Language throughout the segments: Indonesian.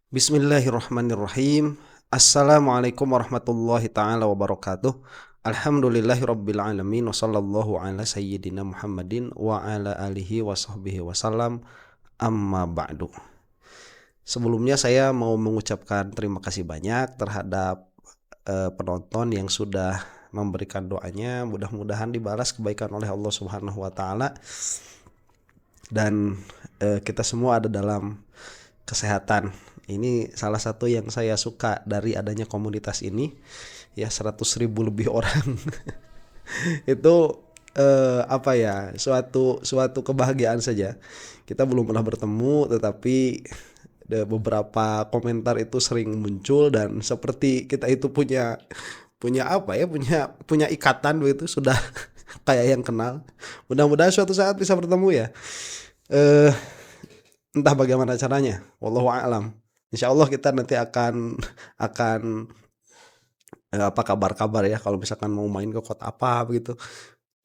Bismillahirrahmanirrahim. Assalamualaikum warahmatullahi taala wabarakatuh. Alhamdulillahirabbil alamin wa sallallahu ala sayyidina Muhammadin wa ala alihi wa sahbihi wasallam. Amma ba'du. Sebelumnya saya mau mengucapkan terima kasih banyak terhadap penonton yang sudah memberikan doanya. Mudah-mudahan dibalas kebaikan oleh Allah Subhanahu wa taala dan kita semua ada dalam kesehatan. Ini salah satu yang saya suka dari adanya komunitas ini, ya 100.000 lebih orang. Itu apa ya, suatu kebahagiaan saja. Kita belum pernah bertemu, tetapi beberapa komentar itu sering muncul dan seperti kita itu punya punya apa ya, punya ikatan begitu, sudah kayak yang kenal. Mudah-mudahan suatu saat bisa bertemu ya. eh Entah bagaimana caranya, wallahu a'lam. Insya Allah kita nanti akan apa kabar-kabar ya, kalau misalkan mau main ke kota apa begitu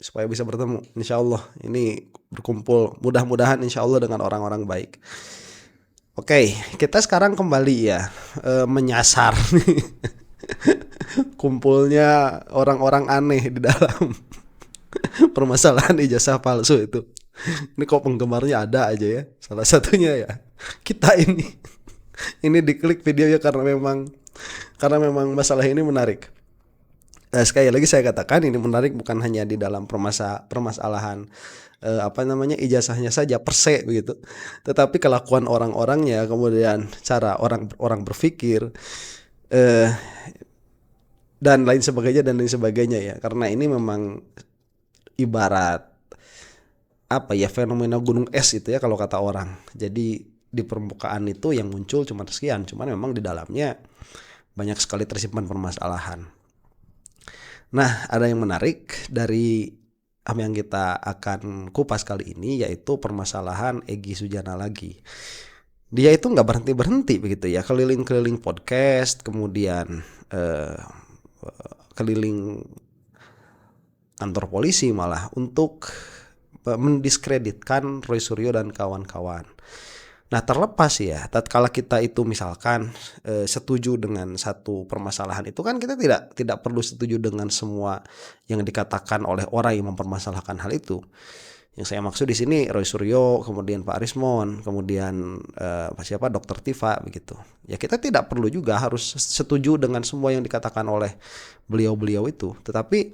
supaya bisa bertemu. Insya Allah ini berkumpul, mudah-mudahan insya Allah dengan orang-orang baik. Oke, kita sekarang kembali ya, menyasar kumpulnya orang-orang aneh di dalam permasalahan ijazah palsu itu. Ini kok penggemarnya ada aja ya. Salah satunya ya kita ini. Ini diklik videonya karena memang masalah ini menarik. Sekali lagi saya katakan ini menarik bukan hanya di dalam permasalahan ijazahnya saja per se begitu, tetapi kelakuan orang-orangnya, kemudian cara orang berpikir, eh, dan lain sebagainya ya. Karena ini memang ibarat apa ya, fenomena gunung es itu ya kalau kata orang. Jadi di permukaan itu yang muncul cuma sekian, cuman memang di dalamnya banyak sekali tersimpan permasalahan. Nah, ada yang menarik dari apa yang kita akan kupas kali ini, yaitu permasalahan Egy Sujana lagi. Dia itu nggak berhenti begitu ya, keliling-keliling podcast, kemudian keliling kantor polisi malah untuk mendiskreditkan Roy Suryo dan kawan-kawan. Nah, terlepas ya, tatkala kita itu misalkan setuju dengan satu permasalahan itu, kan kita tidak perlu setuju dengan semua yang dikatakan oleh orang yang mempermasalahkan hal itu. Yang saya maksud di sini Roy Suryo, kemudian Pak Arismon, kemudian siapa Dokter Tifa begitu. Ya kita tidak perlu juga harus setuju dengan semua yang dikatakan oleh beliau-beliau itu, tetapi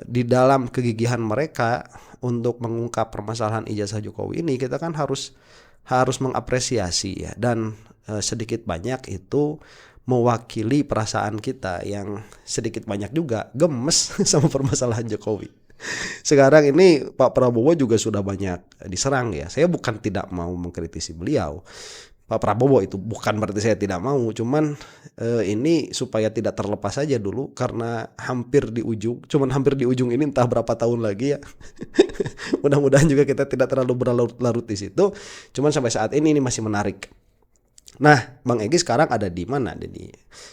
di dalam kegigihan mereka untuk mengungkap permasalahan ijazah Jokowi ini, kita kan harus mengapresiasi ya, dan sedikit banyak itu mewakili perasaan kita yang sedikit banyak juga gemes sama permasalahan Jokowi. Sekarang ini Pak Prabowo juga sudah banyak diserang ya. Saya bukan tidak mau mengkritisi beliau, Pak Prabowo, itu bukan berarti saya tidak mau, cuman ini supaya tidak terlepas saja dulu karena hampir di ujung ini, entah berapa tahun lagi ya. Mudah-mudahan juga kita tidak terlalu berlarut-larut di situ. Cuman sampai saat ini masih menarik. Nah, Bang Egy sekarang ada di mana?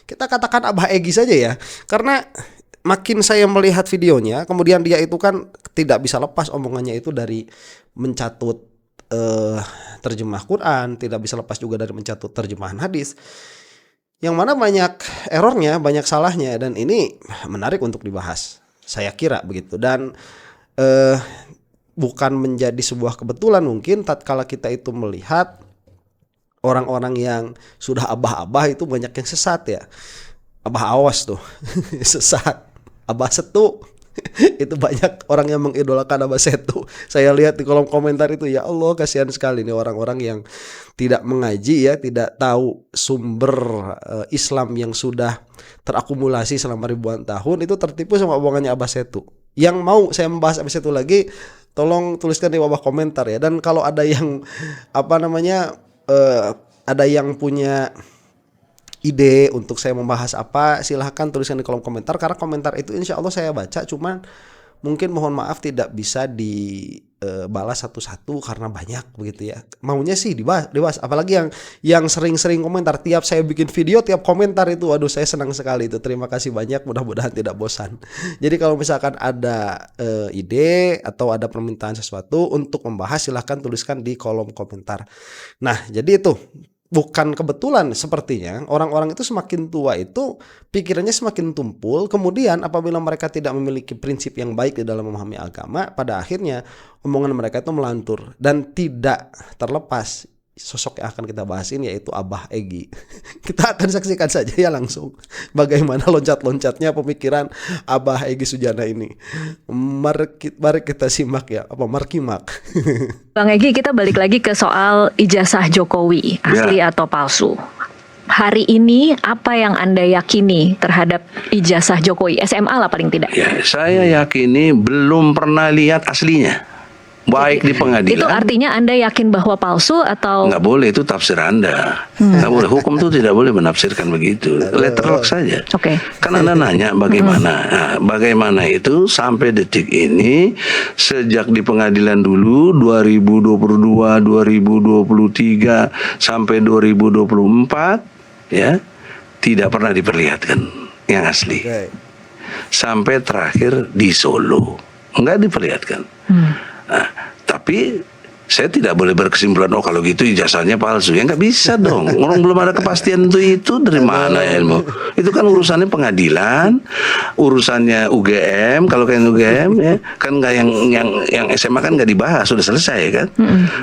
Kita katakan Abah Egy saja ya, karena makin saya melihat videonya, kemudian dia itu kan tidak bisa lepas omongannya itu dari mencatut terjemah Quran, tidak bisa lepas juga dari mencatut terjemahan hadis, yang mana banyak errornya, banyak salahnya, dan ini menarik untuk dibahas. Saya kira begitu, dan bukan menjadi sebuah kebetulan mungkin tatkala kita itu melihat orang-orang yang sudah abah-abah itu banyak yang sesat ya. Abah awas tuh sesat, Abah Setu. Itu banyak orang yang mengidolakan Abah Setu. Saya lihat di kolom komentar itu, ya Allah, kasihan sekali nih orang-orang yang tidak mengaji ya, tidak tahu sumber Islam yang sudah terakumulasi selama ribuan tahun, itu tertipu sama omongannya Abah Setu. Yang mau saya membahas Abah Setu lagi, tolong tuliskan di bawah komentar ya. Dan kalau ada yang ada yang punya ide untuk saya membahas apa, silahkan tuliskan di kolom komentar, karena komentar itu insya Allah saya baca, cuman mungkin mohon maaf tidak bisa dibalas satu-satu karena banyak begitu ya. Maunya sih dibahas, apalagi yang sering-sering komentar tiap saya bikin video, tiap komentar itu, waduh saya senang sekali itu. Terima kasih banyak, mudah-mudahan tidak bosan. Jadi kalau misalkan ada ide atau ada permintaan sesuatu untuk membahas, silahkan tuliskan di kolom komentar. Nah, jadi itu bukan kebetulan sepertinya orang-orang itu semakin tua itu pikirannya semakin tumpul, kemudian apabila mereka tidak memiliki prinsip yang baik di dalam memahami agama, pada akhirnya omongan mereka itu melantur. Dan tidak terlepas sosok yang akan kita bahas ini, yaitu Abah Egy. Kita akan saksikan saja ya langsung bagaimana loncat-loncatnya pemikiran Abah Egy Sujana ini. Mari kita simak ya, markimak. Bang Egy, kita balik lagi ke soal ijazah Jokowi, asli atau palsu. Hari ini apa yang Anda yakini terhadap ijazah Jokowi? SMA lah paling tidak. Ya, saya yakini belum pernah lihat aslinya. Baik di pengadilan. Itu artinya Anda yakin bahwa palsu atau? Nggak boleh, itu tafsir Anda. Nggak boleh, hukum itu tidak boleh menafsirkan begitu. Letterlock saja. Oke. Kan Anda nanya bagaimana. Nah, bagaimana itu sampai detik ini, sejak di pengadilan dulu 2022, 2023 sampai 2024 ya, tidak pernah diperlihatkan yang asli. Sampai terakhir di Solo nggak diperlihatkan. Nah, tapi saya tidak boleh berkesimpulan kalau gitu ijazahnya palsu. Ya nggak bisa dong. Orang belum ada kepastian itu dari mana ilmu. Itu kan urusannya pengadilan, urusannya UGM. Kalau kayak UGM ya kan nggak yang SMA kan nggak dibahas, sudah selesai kan.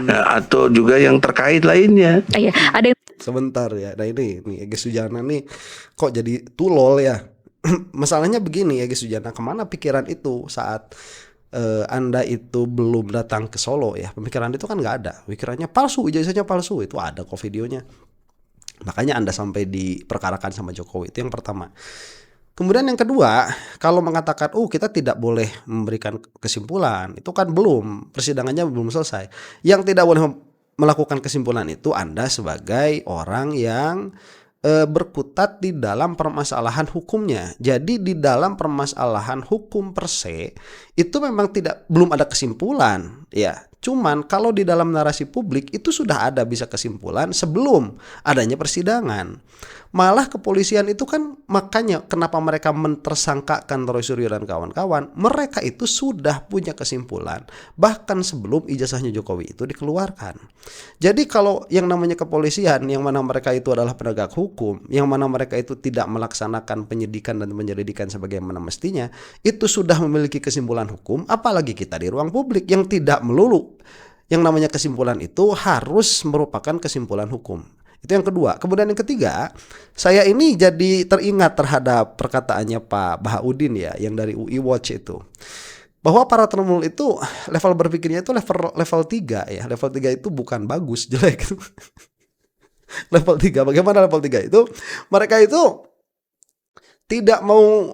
Nah, atau juga yang terkait lainnya. Iya, ada yang... Sebentar ya. Nah ini Egy Sujana nih kok jadi tulol ya. Masalahnya begini Egy Sujana, kemana pikiran itu saat Anda itu belum datang ke Solo ya, pemikiran itu kan nggak ada, pikirannya palsu, ijazahnya palsu, itu ada kok videonya. Makanya Anda sampai diperkarakan sama Jokowi, itu yang pertama. Kemudian yang kedua, kalau mengatakan kita tidak boleh memberikan kesimpulan, itu kan belum, persidangannya belum selesai. Yang tidak boleh melakukan kesimpulan itu Anda sebagai orang yang berkutat di dalam permasalahan hukumnya. Jadi di dalam permasalahan hukum per se itu memang belum ada kesimpulan ya. Cuman kalau di dalam narasi publik itu sudah ada bisa kesimpulan sebelum adanya persidangan. Malah kepolisian itu kan, makanya kenapa mereka mentersangkakan Roy Suryo dan kawan-kawan, mereka itu sudah punya kesimpulan bahkan sebelum ijazahnya Jokowi itu dikeluarkan. Jadi kalau yang namanya kepolisian, yang mana mereka itu adalah penegak hukum, yang mana mereka itu tidak melaksanakan penyidikan dan penyelidikan sebagaimana mestinya, itu sudah memiliki kesimpulan hukum, apalagi kita di ruang publik yang tidak melulu yang namanya kesimpulan itu harus merupakan kesimpulan hukum. Itu yang kedua. Kemudian yang ketiga, saya ini jadi teringat terhadap perkataannya Pak Bahaudin ya, yang dari UI Watch itu, bahwa para termul itu level berpikirnya itu level 3 ya. Level 3 itu bukan bagus, jelek. Level 3, bagaimana level 3 itu? Mereka itu tidak mau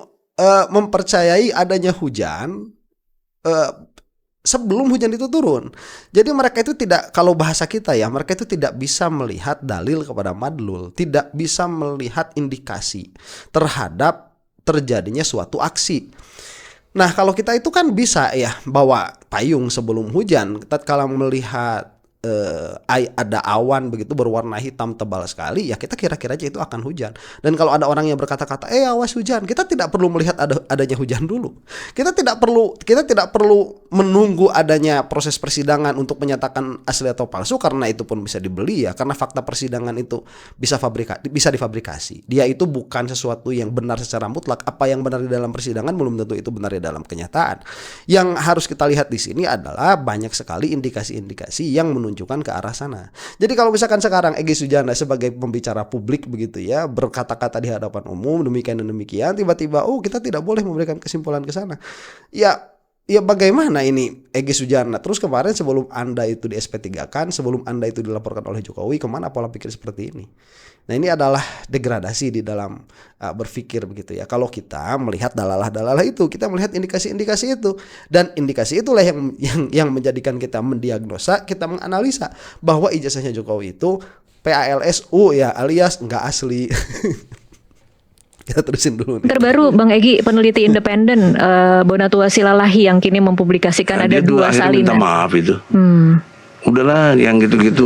mempercayai adanya hujan sebelum hujan itu turun. Jadi mereka itu tidak, kalau bahasa kita ya, mereka itu tidak bisa melihat dalil kepada madlul, tidak bisa melihat indikasi terhadap terjadinya suatu aksi. Nah, kalau kita itu kan bisa ya bawa payung sebelum hujan, tatkala melihat ada awan begitu berwarna hitam tebal sekali, ya kita kira-kira aja itu akan hujan. Dan kalau ada orang yang berkata-kata awas hujan, kita tidak perlu melihat adanya hujan dulu. Kita tidak perlu menunggu adanya proses persidangan untuk menyatakan asli atau palsu, karena itu pun bisa dibeli ya, karena fakta persidangan itu bisa difabrikasi. Dia itu bukan sesuatu yang benar secara mutlak. Apa yang benar di dalam persidangan belum tentu itu benar di dalam kenyataan. Yang harus kita lihat di sini adalah banyak sekali indikasi-indikasi yang menunjukkan ke arah sana. Jadi kalau misalkan sekarang Egy Sujana sebagai pembicara publik begitu ya, berkata-kata di hadapan umum demikian dan demikian, tiba-tiba kita tidak boleh memberikan kesimpulan ke sana. Ya bagaimana ini Egy Sujana? Terus kemarin sebelum Anda itu di SP3-kan, sebelum Anda itu dilaporkan oleh Jokowi, kemana pola pikir seperti ini? Nah, ini adalah degradasi di dalam berpikir begitu ya. Kalau kita melihat dalalah-dalalah itu, kita melihat indikasi-indikasi itu, dan indikasi itulah yang menjadikan kita mendiagnosa, kita menganalisa bahwa ijazahnya Jokowi itu PALSU ya, alias nggak asli. Kita terusin dulu nih. Terbaru Bang Egy, peneliti independen Bonatua Silalahi yang kini mempublikasikan ada 2 salinan. Minta maaf itu. Udahlah, yang gitu-gitu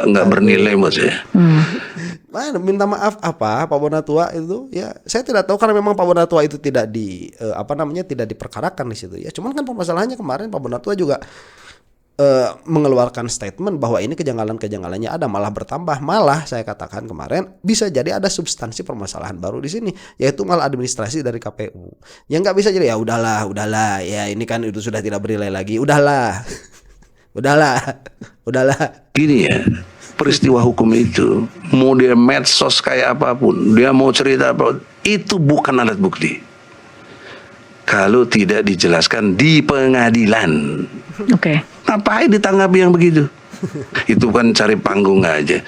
nggak bernilai buat saya. Minta maaf apa Pak Bonatua itu ya, saya tidak tahu karena memang Pak Bonatua itu tidak tidak diperkarakan di situ ya. Cuman kan permasalahannya kemarin Pak Bonatua juga mengeluarkan statement bahwa ini kejanggalan-kejanggalannya ada, malah bertambah, malah saya katakan kemarin bisa jadi ada substansi permasalahan baru di sini, yaitu malah administrasi dari KPU yang nggak bisa jadi ya udahlah ya ini kan itu sudah tidak bernilai lagi, udahlah Gini ya, peristiwa hukum itu mau dia medsos kayak apapun, dia mau cerita apa, itu bukan alat bukti kalau tidak dijelaskan di pengadilan. Oke. Ngapain ditanggapi yang begitu? Itu kan cari panggung aja.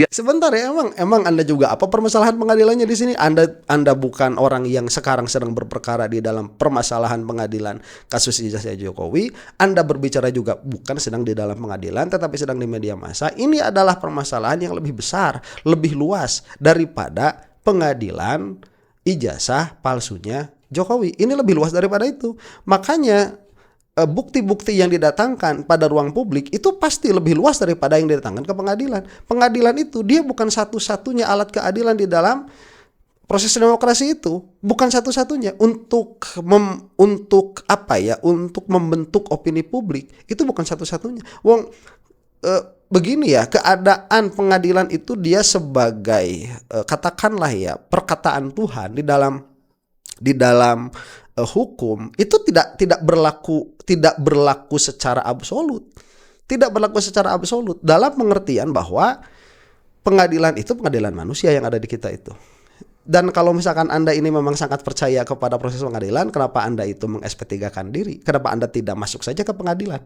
Sebentar ya, emang Anda juga apa permasalahan pengadilannya di sini? Anda bukan orang yang sekarang sedang berperkara di dalam permasalahan pengadilan kasus ijazah Jokowi. Anda berbicara juga bukan sedang di dalam pengadilan, tetapi sedang di media massa. Ini adalah permasalahan yang lebih besar, lebih luas daripada pengadilan ijazah palsunya Jokowi. Ini lebih luas daripada itu. Makanya bukti-bukti yang didatangkan pada ruang publik itu pasti lebih luas daripada yang didatangkan ke pengadilan. Pengadilan itu dia bukan satu-satunya alat keadilan di dalam proses demokrasi itu, bukan satu-satunya untuk untuk membentuk opini publik. Itu bukan satu-satunya. Begini ya, keadaan pengadilan itu dia sebagai katakanlah ya perkataan Tuhan di dalam hukum itu tidak berlaku secara absolut. Tidak berlaku secara absolut dalam pengertian bahwa pengadilan itu pengadilan manusia yang ada di kita itu. Dan kalau misalkan Anda ini memang sangat percaya kepada proses pengadilan, kenapa Anda itu meng-SP3-kan diri? Kenapa Anda tidak masuk saja ke pengadilan?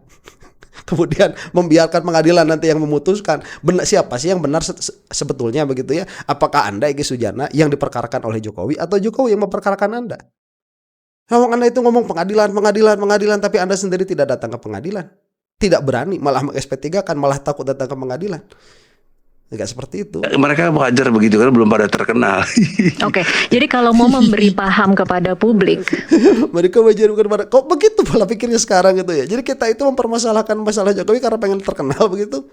Kemudian membiarkan pengadilan nanti yang memutuskan siapa sih yang benar sebetulnya begitu ya? Apakah Anda Egy Sujana yang diperkarakan oleh Jokowi atau Jokowi yang memperkarakan Anda? Anda itu ngomong pengadilan, tapi Anda sendiri tidak datang ke pengadilan. Tidak berani, malah meng-SP3 kan, malah takut datang ke pengadilan. Enggak seperti itu. Mereka wajar begitu kan, belum pada terkenal. Oke, jadi kalau mau memberi paham kepada publik, mereka wajar bukan pada. Kok begitu pola pikirnya sekarang gitu ya? Jadi kita itu mempermasalahkan masalah Jokowi karena pengen terkenal begitu.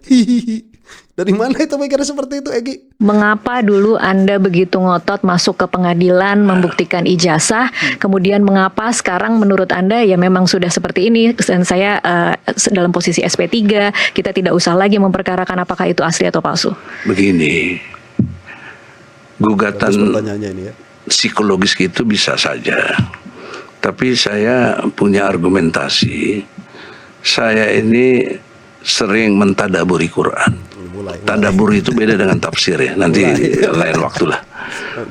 Dari mana itu pikirnya seperti itu, Egy? mengapa dulu Anda begitu ngotot masuk ke pengadilan membuktikan ijazah, kemudian mengapa sekarang menurut Anda ya memang sudah seperti ini dan saya dalam posisi SP3, kita tidak usah lagi memperkarakan apakah itu asli atau palsu? Begini, gugatan Pertanyaannya ini ya. psikologis itu bisa saja, tapi saya punya argumentasi. Saya ini sering mentadaburi Quran. Tadabur itu beda dengan tafsir ya. Nanti lain waktu lah.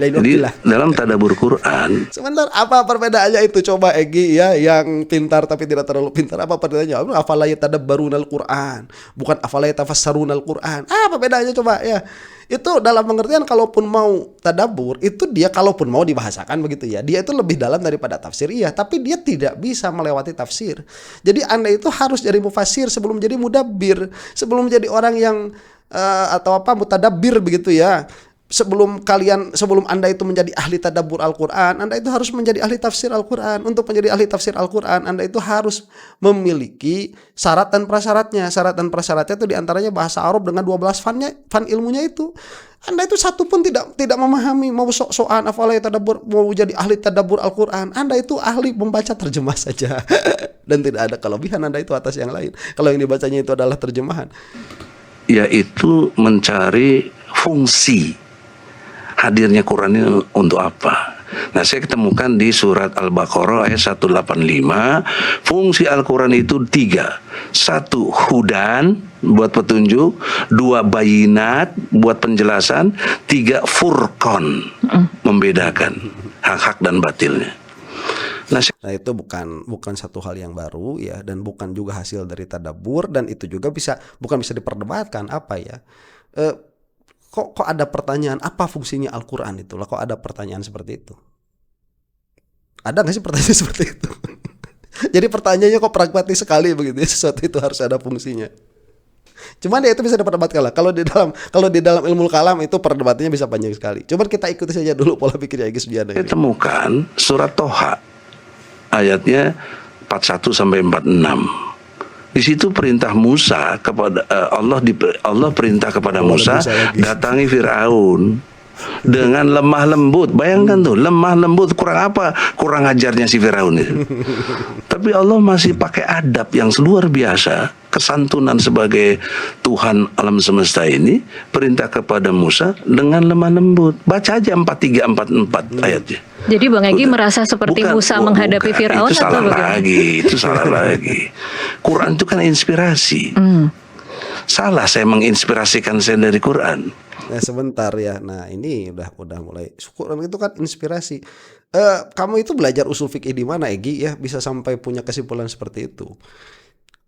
Jadi dalam tadabur Quran. Sebentar, apa perbedaannya itu? Coba Egy ya, yang pintar tapi tidak terlalu pintar. Apa perbedaannya? Afala yatadabbarunal Quran, bukan afala yatafassarunal Quran. Apa bedanya coba ya? Itu dalam pengertian kalaupun mau tadabur, itu dia kalaupun mau dibahasakan begitu ya, dia itu lebih dalam daripada tafsir, iya, tapi dia tidak bisa melewati tafsir. Jadi Anda itu harus jadi mufasir sebelum jadi mudabbir, sebelum jadi orang yang mutadabbir begitu ya. Sebelum Anda itu menjadi ahli tadabbur Al-Quran, Anda itu harus menjadi ahli tafsir Al-Quran. Untuk menjadi ahli tafsir Al-Quran, Anda itu harus memiliki syarat dan prasyaratnya. Syarat dan prasyaratnya itu diantaranya bahasa Arab dengan 12 fan ilmunya itu. Anda itu satu pun tidak memahami, mau sok-sokan afalaya tadabbur, mau jadi ahli tadabbur Al-Quran. Anda itu ahli membaca terjemah saja. Dan tidak ada kelebihan Anda itu atas yang lain. Kalau yang dibacanya itu adalah terjemahan. Yaitu mencari fungsi hadirnya Quran ini untuk apa. Nah, saya ketemukan di surat Al-Baqarah ayat 185, fungsi Al-Quran itu 3. 1, hudan buat petunjuk, 2, bayinat buat penjelasan, 3, furqan membedakan hak-hak dan batilnya. Nah itu bukan satu hal yang baru ya, dan bukan juga hasil dari tadabbur, dan itu juga bukan bisa diperdebatkan apa ya. Kok ada pertanyaan apa fungsinya Al-Quran itu lah? Kok ada pertanyaan seperti itu? Ada nggak sih pertanyaan seperti itu? Jadi pertanyaannya kok pragmatis sekali begitu ya, sesuatu itu harus ada fungsinya. Cuman ya itu bisa diperdebatkan lah. Kalau di dalam ilmu kalam itu perdebatannya bisa panjang sekali. Cuman kita ikuti saja dulu pola pikirnya Egy Sujana. Saya temukan surat Toha ayatnya 41 sampai 46. Di situ perintah Musa kepada Allah perintah kepada Musa datangi Firaun. dengan lemah lembut. Bayangkan tuh, lemah lembut kurang apa? Kurang ajarnya si Firaun itu. Tapi Allah masih pakai adab yang luar biasa, kesantunan sebagai Tuhan alam semesta ini, perintah kepada Musa dengan lemah lembut. Baca aja 43-44 ayatnya. Jadi Bang Egy merasa seperti Musa menghadapi Firaun itu atau salah bagaimana? itu salah lagi. Quran itu kan inspirasi. Salah saya menginspirasikan saya dari Quran. Nah sebentar ya. Nah ini udah mulai. Quran itu kan inspirasi. Kamu itu belajar usul fikih di mana, Egy, ya bisa sampai punya kesimpulan seperti itu.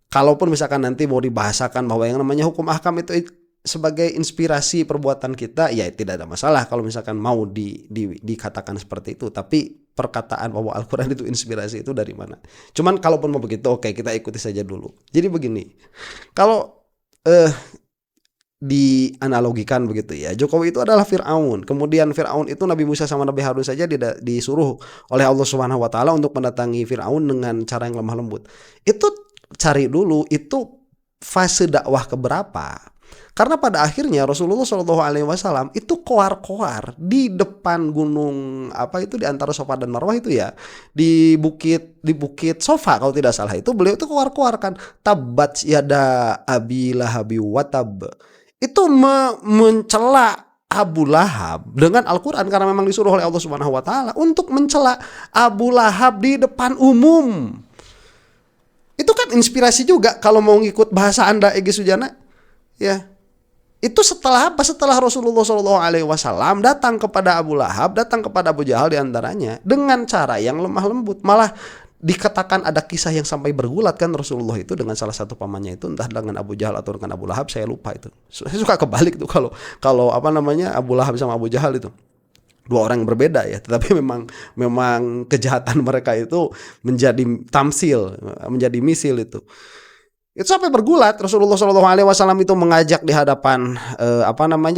Kalaupun misalkan nanti mau dibahasakan bahwa yang namanya hukum ahkam itu sebagai inspirasi perbuatan kita, ya tidak ada masalah kalau misalkan mau dikatakan seperti itu. Tapi perkataan bahwa Al-Quran itu inspirasi itu dari mana? Cuman kalaupun mau begitu, oke, kita ikuti saja dulu. Jadi begini, kalau dianalogikan begitu ya, Jokowi itu adalah Fir'aun. Kemudian Fir'aun itu Nabi Musa sama Nabi Harun saja disuruh oleh Allah Subhanahu wa taala untuk mendatangi Fir'aun dengan cara yang lemah lembut. Itu cari dulu itu fase dakwah keberapa. Karena pada akhirnya Rasulullah SAW itu koar-koar di depan gunung apa itu di antara Safa dan Marwah itu ya, di bukit Safa kalau tidak salah, itu beliau itu koar-koar kan, tabat yada abi lahabi watab, itu mencela Abu Lahab dengan Al-Quran karena memang disuruh oleh Allah Subhanahu wa taala untuk mencela Abu Lahab di depan umum. Itu kan inspirasi juga kalau mau ngikut bahasa Anda, Egy Sujana, ya. Itu setelah apa? Setelah Rasulullah SAW datang kepada Abu Lahab, datang kepada Abu Jahal diantaranya dengan cara yang lemah lembut. Malah dikatakan ada kisah yang sampai bergulat kan Rasulullah itu dengan salah satu pamannya itu, entah dengan Abu Jahal atau dengan Abu Lahab, saya lupa itu. Saya suka kebalik tuh kalau apa namanya Abu Lahab sama Abu Jahal itu. Dua orang yang berbeda ya, tetapi memang kejahatan mereka itu menjadi tamsil, menjadi misil itu. Itu sampai bergulat. Rasulullah SAW itu mengajak di hadapan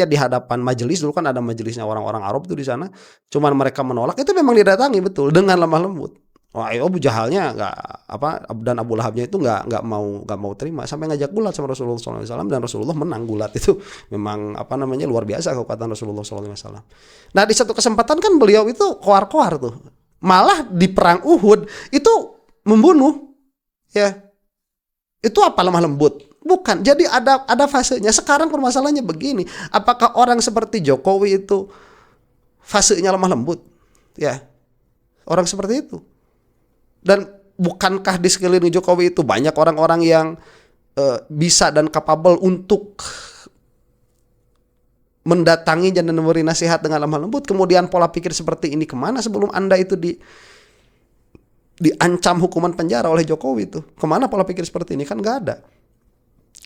di hadapan majelis, dulu kan ada majelisnya orang-orang Arab itu di sana. Cuman mereka menolak. Itu memang didatangi betul dengan lemah lembut. Wah, Abu Jahalnya dan Abu Lahabnya itu nggak mau terima, sampai ngajak gulat sama Rasulullah SAW dan Rasulullah menang gulat itu. Memang luar biasa kekuatan Rasulullah SAW. Nah di satu kesempatan kan beliau itu koar-koar tuh, malah di perang Uhud itu membunuh ya. Itu apa lemah lembut? Bukan. Jadi ada fasenya. Sekarang permasalahannya begini, apakah orang seperti Jokowi itu fasenya lemah lembut? Ya, orang seperti itu. Dan bukankah di sekeliling Jokowi itu banyak orang-orang yang bisa dan capable untuk mendatangi dan memberi nasihat dengan lemah lembut? Kemudian pola pikir seperti ini kemana sebelum Anda itu diancam hukuman penjara oleh Jokowi itu? Kemana pola pikir seperti ini? Kan gak ada.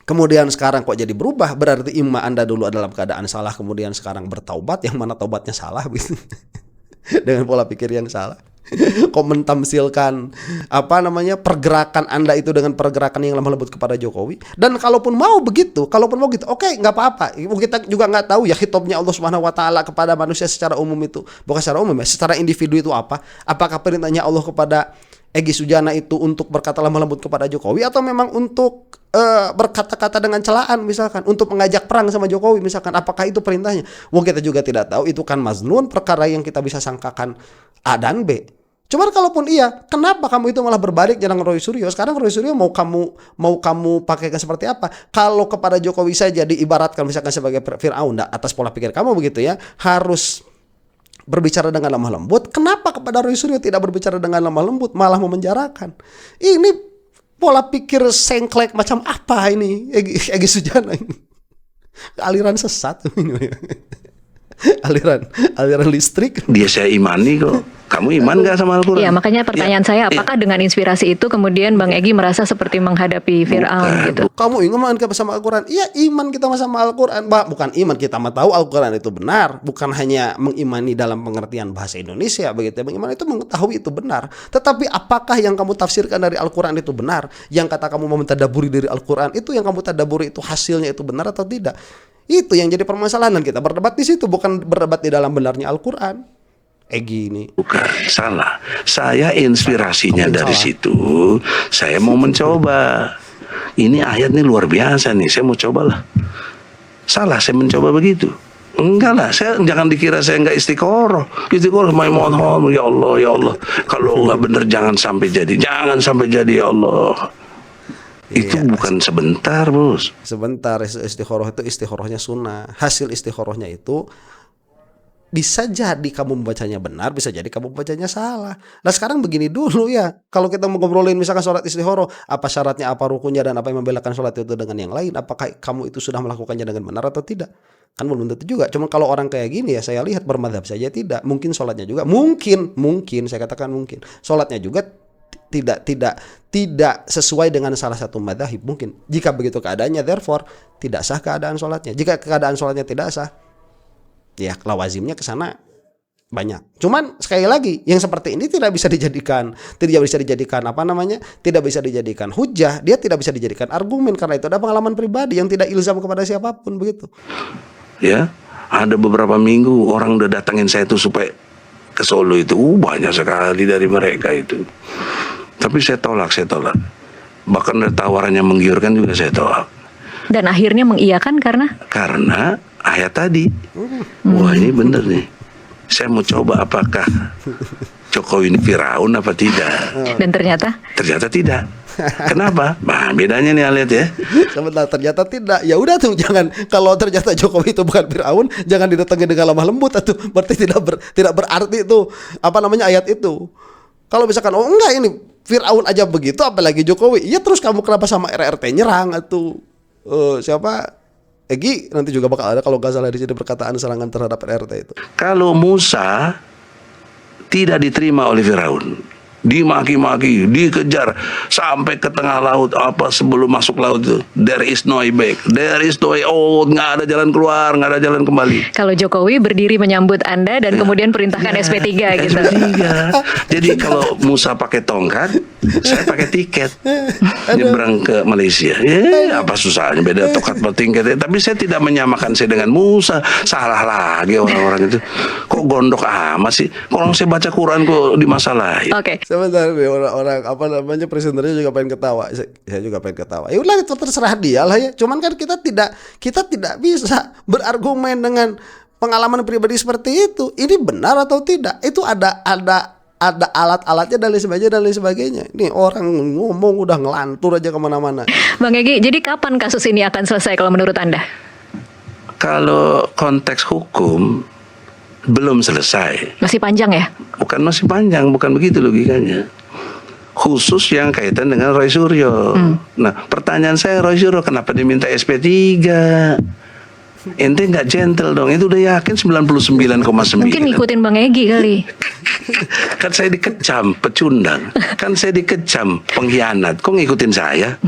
Kemudian sekarang kok jadi berubah? Berarti imma Anda dulu dalam keadaan salah, kemudian sekarang bertaubat. Yang mana taubatnya salah gitu. Dengan pola pikir yang salah. Kok mentamsilkan pergerakan Anda itu dengan pergerakan yang lemah lembut kepada Jokowi. Dan kalaupun mau begitu, oke, nggak apa-apa. Kita juga nggak tahu ya hitobnya Allah Subhanahu wa taala kepada manusia secara umum itu, bukan secara umum ya, secara individu itu apa? Apakah perintahnya Allah kepada Egy Sujana itu untuk berkata lemah lembut kepada Jokowi, atau memang untuk berkata-kata dengan celaan, misalkan untuk mengajak perang sama Jokowi misalkan? Apakah itu perintahnya? Kita juga tidak tahu. Itu kan maznun, perkara yang kita bisa sangkakan A dan B. Cuman kalaupun iya, kenapa kamu itu malah berbalik dengan Roy Suryo? Sekarang Roy Suryo mau kamu pakaikan seperti apa? Kalau kepada Jokowi saja diibaratkan misalkan sebagai Fir'aun, atas pola pikir kamu begitu ya, harus berbicara dengan lemah lembut. Kenapa kepada Roy Suryo tidak berbicara dengan lemah lembut, malah memenjarakan? Ini pola pikir sengklek macam apa ini? Egy Sujana ini. Aliran sesat ini. aliran listrik. Dia saya imani kok. Kamu iman gak sama Al-Quran? Iya, makanya pertanyaan saya, apakah dengan inspirasi itu kemudian Bang Egy merasa seperti menghadapi Fir'aun gitu? Kamu iman sama Al-Quran? Iya, iman kita sama Al-Quran. Bukan iman, kita mah tahu Al-Quran itu benar. Bukan hanya mengimani dalam pengertian bahasa Indonesia begitu. Mengiman itu mengetahui itu benar. Tetapi apakah yang kamu tafsirkan dari Al-Quran itu benar? Yang kata kamu mau mentadaburi dari Al-Quran, itu yang kamu tadaburi itu hasilnya itu benar atau tidak? Itu yang jadi permasalahan, dan kita berdebat di situ, bukan berdebat di dalam benarnya Al-Quran. Egy ini bukan salah. Saya inspirasinya dari situ. Saya mau mencoba. Ini ayat ini luar biasa nih. Saya mau cobalah. Salah saya mencoba begitu. Enggak lah, jangan dikira saya enggak istiqoroh. Istiqoroh mohon ya Allah, ya Allah. Kalau enggak benar jangan sampai jadi ya Allah. Itu Iya, bukan sebentar, Bos. sebentar. Istikharah itu istikharahnya sunnah. Hasil istikharahnya itu bisa jadi kamu membacanya benar, bisa jadi kamu membacanya salah. Nah sekarang begini dulu ya, kalau kita mau ngobrolin misalkan sholat istikharah, apa syaratnya, apa rukunnya, dan apa yang membedakan sholat itu dengan yang lain, apakah kamu itu sudah melakukannya dengan benar atau tidak? Kan belum tentu juga. Cuma kalau orang kayak gini ya, saya lihat bermadhab saja tidak. Mungkin sholatnya juga, mungkin saya katakan mungkin sholatnya juga tidak sesuai dengan salah satu madzhab. Mungkin jika begitu keadaannya, therefore tidak sah keadaan sholatnya. Jika keadaan sholatnya tidak sah, ya lawazimnya ke sana banyak. Cuman sekali lagi, yang seperti ini tidak bisa dijadikan tidak bisa dijadikan hujah, dia tidak bisa dijadikan argumen, karena itu ada pengalaman pribadi yang tidak ilzam kepada siapapun, begitu. Ya, ada beberapa minggu orang udah datangin saya tuh supaya ke Solo itu, banyak sekali dari mereka itu. Tapi saya tolak. Bahkan ada tawarannya menggiurkan juga saya tolak. Dan akhirnya mengiyakan Karena ayat tadi. Wah, ini bener nih. Saya mau coba apakah Jokowi ini Firaun apa tidak. dan ternyata Tidak. Kenapa? Nah, bedanya nih lihat ya. Sebentar, ternyata tidak. Ya udah tuh, jangan, kalau ternyata Jokowi itu bukan Firaun, jangan didatangi dengan lemah lembut atau berarti tidak berarti itu ayat itu. Kalau misalkan oh enggak, ini Firaun aja begitu, apalagi Jokowi. Ya terus kamu kenapa sama RRT nyerang atau siapa? Egi nanti juga bakal ada kalau nggak salah di sini perkataan serangan terhadap RRT itu. Kalau Musa tidak diterima oleh Firaun, dimaki-maki, dikejar sampai ke tengah laut, sebelum masuk laut itu, there is no way back, there is no way out, nggak ada jalan keluar, nggak ada jalan kembali. kalau Jokowi berdiri menyambut Anda dan kemudian perintahkan SP3 gitu. SP3. Jadi kalau Musa pakai tongkat, saya pakai tiket nyebrang ke Malaysia. Apa susahnya, beda tongkat bertingkat. Tapi saya tidak menyamakan saya dengan Musa. Salah lagi orang-orang itu. Kok gondok amat sih? Kalau saya baca Quran kok dimasalahin. Oke. Sebentar, orang presenternya juga pengen ketawa. Saya juga pengen ketawa. Ya udah, itu terserah dia lah ya. Cuman kan kita tidak bisa berargumen dengan pengalaman pribadi seperti itu. Ini benar atau tidak? Itu ada alat-alatnya dan lain sebagainya. Ini orang ngomong udah ngelantur aja kemana-mana. Bang Egy, jadi kapan kasus ini akan selesai kalau menurut Anda? Kalau konteks hukum belum selesai. Masih panjang ya? Bukan masih panjang, bukan begitu logikanya. Khusus yang kaitan dengan Roy Suryo. Nah, pertanyaan saya, Roy Suryo kenapa diminta SP3? Ente nggak gentle dong, itu udah yakin 99,9. Mungkin ngikutin Bang Egy kali. Kan saya dikecam pecundang, kan saya dikecam pengkhianat, kok ngikutin saya?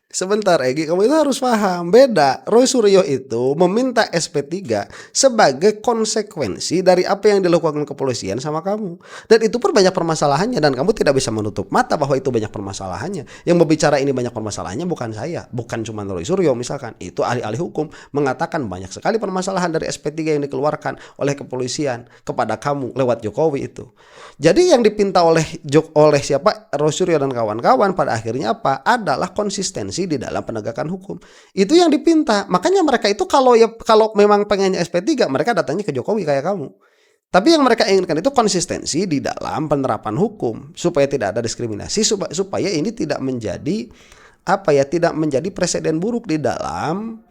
Sebentar Egy, kamu itu harus paham, beda. Roy Suryo itu meminta SP3 sebagai konsekuensi dari apa yang dilakukan kepolisian sama kamu. Dan itu pun banyak permasalahannya, dan kamu tidak bisa menutup mata bahwa itu banyak permasalahannya. Yang berbicara ini banyak permasalahannya bukan saya, bukan cuma Roy Suryo misalkan. Itu ahli-ahli hukum mengatakan banyak sekali permasalahan dari SP3 yang dikeluarkan oleh kepolisian kepada kamu lewat Jokowi itu. Jadi yang dipinta oleh siapa? Roy Suryo dan kawan-kawan pada akhirnya apa? Adalah konsistensi di dalam penegakan hukum. Itu yang dipinta. Makanya mereka itu kalau memang pengennya SP3, mereka datangnya ke Jokowi kayak kamu. Tapi yang mereka inginkan itu konsistensi di dalam penerapan hukum supaya tidak ada diskriminasi, supaya ini tidak menjadi tidak menjadi presiden buruk di dalam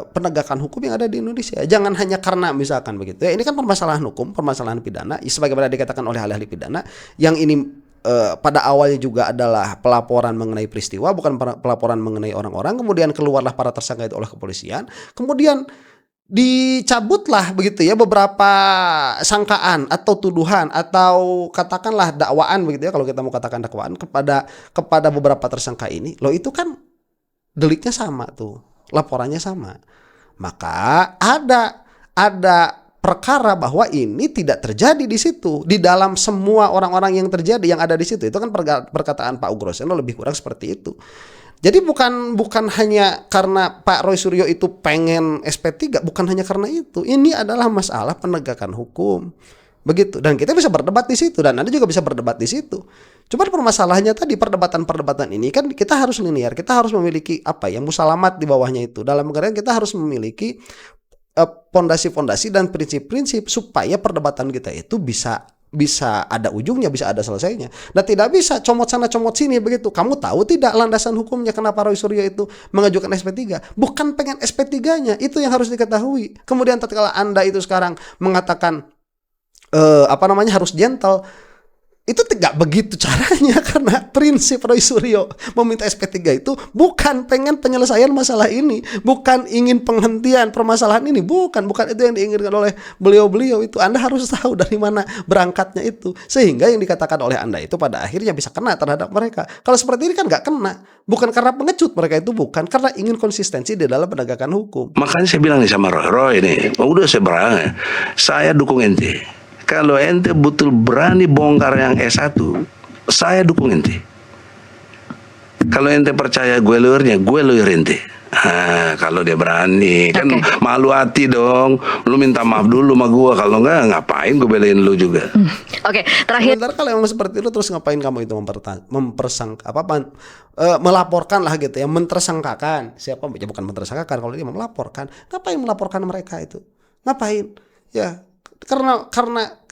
penegakan hukum yang ada di Indonesia. Jangan hanya karena misalkan begitu. Ya, ini kan permasalahan hukum, permasalahan pidana, sebagaimana dikatakan oleh ahli-ahli pidana, yang ini pada awalnya juga adalah pelaporan mengenai peristiwa, bukan pelaporan mengenai orang-orang. Kemudian keluarlah para tersangka itu oleh kepolisian. Kemudian dicabutlah begitu ya beberapa sangkaan atau tuduhan atau katakanlah dakwaan begitu ya, kalau kita mau katakan dakwaan kepada beberapa tersangka ini. Loh, itu kan deliknya sama tuh, laporannya sama. Maka ada perkara bahwa ini tidak terjadi di situ, di dalam semua orang-orang yang terjadi yang ada di situ. Itu kan perkataan Pak Ugroseno lebih kurang seperti itu. Jadi bukan hanya karena Pak Roy Suryo itu pengen SP3, bukan hanya karena itu. Ini adalah masalah penegakan hukum. Begitu. Dan kita bisa berdebat di situ, dan Anda juga bisa berdebat di situ. Cuma permasalahannya tadi, perdebatan ini kan kita harus linear, kita harus memiliki musalamat di bawahnya itu. Dalam negara kita harus memiliki pondasi-pondasi dan prinsip-prinsip supaya perdebatan kita itu bisa ada ujungnya, bisa ada selesainya. Dan tidak bisa comot sana comot sini begitu. Kamu tahu tidak landasan hukumnya kenapa Roy Suryo itu mengajukan SP3? Bukan pengen SP3-nya, itu yang harus diketahui. Kemudian tatkala Anda itu sekarang mengatakan harus gentle, itu tidak begitu caranya, karena prinsip Roy Suryo meminta SP3 itu bukan pengen penyelesaian masalah ini, bukan ingin penghentian permasalahan ini, bukan itu yang diinginkan oleh beliau-beliau itu. Anda harus tahu dari mana berangkatnya itu, sehingga yang dikatakan oleh Anda itu pada akhirnya bisa kena terhadap mereka. Kalau seperti ini kan nggak kena, bukan karena pengecut mereka itu, bukan karena ingin konsistensi di dalam penegakan hukum. Makanya saya bilang nih sama Roy ini, udah saya dukung ente. Kalau ente betul berani bongkar yang S1, saya dukung ente. Kalau ente percaya gue lawyernya, gue lawyer ente. Kalau dia berani, kan malu hati dong. Lu minta maaf dulu sama gue, kalau enggak ngapain gue belain lu juga. Terakhir. Sebentar, kalau emang seperti itu terus ngapain kamu itu melaporkan lah gitu ya, mentersangkakan siapa? Ya bukan mentersangkakan, kalau dia melaporkan, ngapain melaporkan mereka itu? Ngapain? Ya. Karena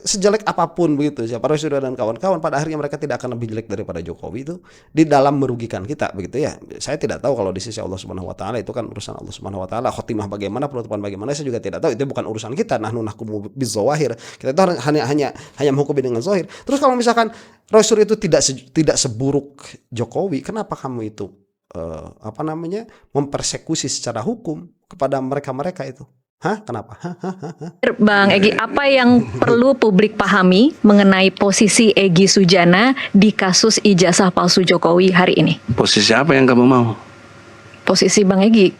sejelek apapun begitu siapa Roy Suryo dan kawan-kawan, pada akhirnya mereka tidak akan lebih jelek daripada Jokowi itu di dalam merugikan kita begitu ya. Saya tidak tahu kalau di sisi Allah Subhanahu wa taala, itu kan urusan Allah Subhanahu wa taala. Khotimah bagaimana, penutupan bagaimana, saya juga tidak tahu, itu bukan urusan kita. Nahnu nahkumu bizawahir. Kita itu hanya menghukumi dengan zahir. Terus kalau misalkan Roy Suryo itu tidak seburuk Jokowi, kenapa kamu itu mempersekusi secara hukum kepada mereka itu? Kenapa? Bang Egy, apa yang perlu publik pahami mengenai posisi Egy Sujana di kasus ijazah palsu Jokowi hari ini? Posisi apa yang kamu mau? Posisi Bang Egy.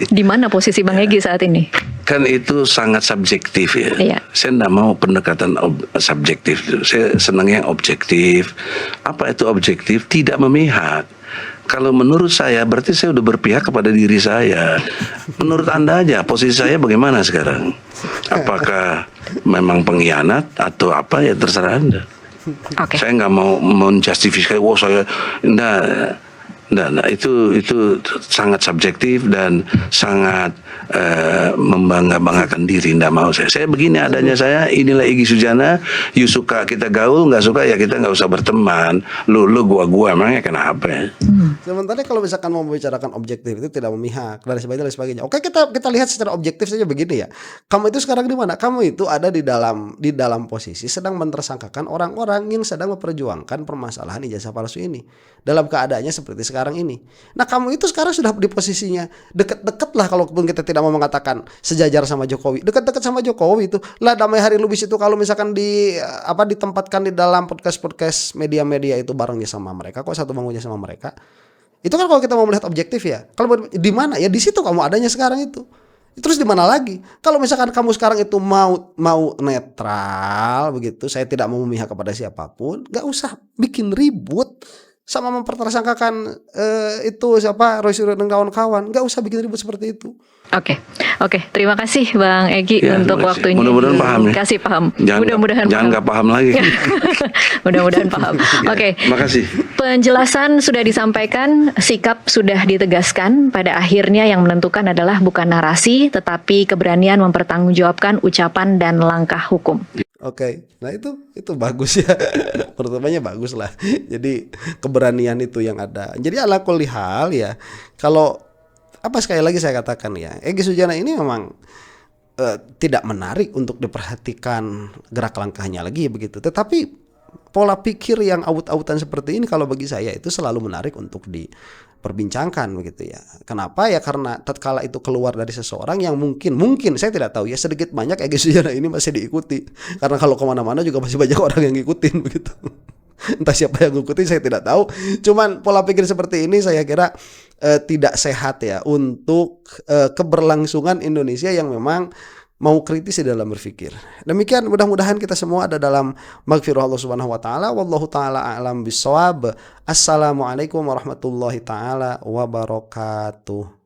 Di mana posisi Bang Egy saat ini? Kan itu sangat subjektif ya. Iya. Saya tidak mau pendekatan subjektif. Saya senang yang objektif. Apa itu objektif? Tidak memihak. Kalau menurut saya berarti saya udah berpihak kepada diri saya. Menurut Anda aja posisi saya bagaimana sekarang? Apakah memang pengkhianat atau apa, ya terserah Anda. Saya nggak mau menjustifikasi saya Nah, itu sangat subjektif dan sangat membanggakan diri. Nggak mau saya begini adanya, saya inilah Egy Sujana. You suka kita gaul, nggak suka ya kita nggak usah berteman. Lu gua emangnya kenapa ya? Sementara kalau misalkan mau membicarakan objektif itu tidak memihak dan sebagainya. Oke, kita lihat secara objektif saja begini ya. Kamu itu sekarang di mana? Kamu itu ada di dalam posisi sedang mentersangkakan orang-orang yang sedang memperjuangkan permasalahan ijazah palsu ini dalam keadaannya seperti sekarang ini. Nah, kamu itu sekarang sudah di posisinya deket-deket lah, kalaupun kita tidak mau mengatakan sejajar sama Jokowi, deket-deket sama Jokowi itu lah. Damai Hari Lubis itu kalau misalkan ditempatkan di dalam podcast media-media itu barengnya sama mereka, kok satu bangunnya sama mereka. Itu kan kalau kita mau melihat objektif ya. Kalau di mana ya, di situ kamu adanya sekarang itu. Terus di mana lagi? Kalau misalkan kamu sekarang itu mau netral begitu, saya tidak mau memihak kepada siapapun, nggak usah bikin ribut sama mempertersangkakan Roy Suryo dan kawan-kawan. Nggak usah bikin ribut seperti itu. Oke. Terima kasih Bang Egy untuk waktunya. Mudah-mudahan paham ya. Kasih paham. Jangan nggak paham lagi. Mudah-mudahan paham. Oke. Makasih. Penjelasan sudah disampaikan, sikap sudah ditegaskan. Pada akhirnya yang menentukan adalah bukan narasi, tetapi keberanian mempertanggungjawabkan ucapan dan langkah hukum. Oke, nah itu bagus ya. Pertamanya bagus lah. Jadi keberanian itu yang ada. Jadi ala kulli hal ya. Kalau sekali lagi saya katakan ya, Egy Sujana ini memang tidak menarik untuk diperhatikan gerak langkahnya lagi begitu. Tetapi pola pikir yang aut-autan seperti ini kalau bagi saya itu selalu menarik untuk diperbincangkan begitu ya. Kenapa ya? Karena tatkala itu keluar dari seseorang yang mungkin saya tidak tahu ya, sedikit banyak Egy Sujana ini masih diikuti. Karena kalau kemana-mana juga masih banyak orang yang ngikutin begitu. Entah siapa yang ngikutin saya tidak tahu. Cuman pola pikir seperti ini saya kira tidak sehat ya untuk keberlangsungan Indonesia yang memang mau kritis di dalam berpikir. Demikian, mudah-mudahan kita semua ada dalam maghfirah Allah Subhanahu wa taala. Wallahu taala a'lam bissawab. Assalamualaikum warahmatullahi taala wabarakatuh.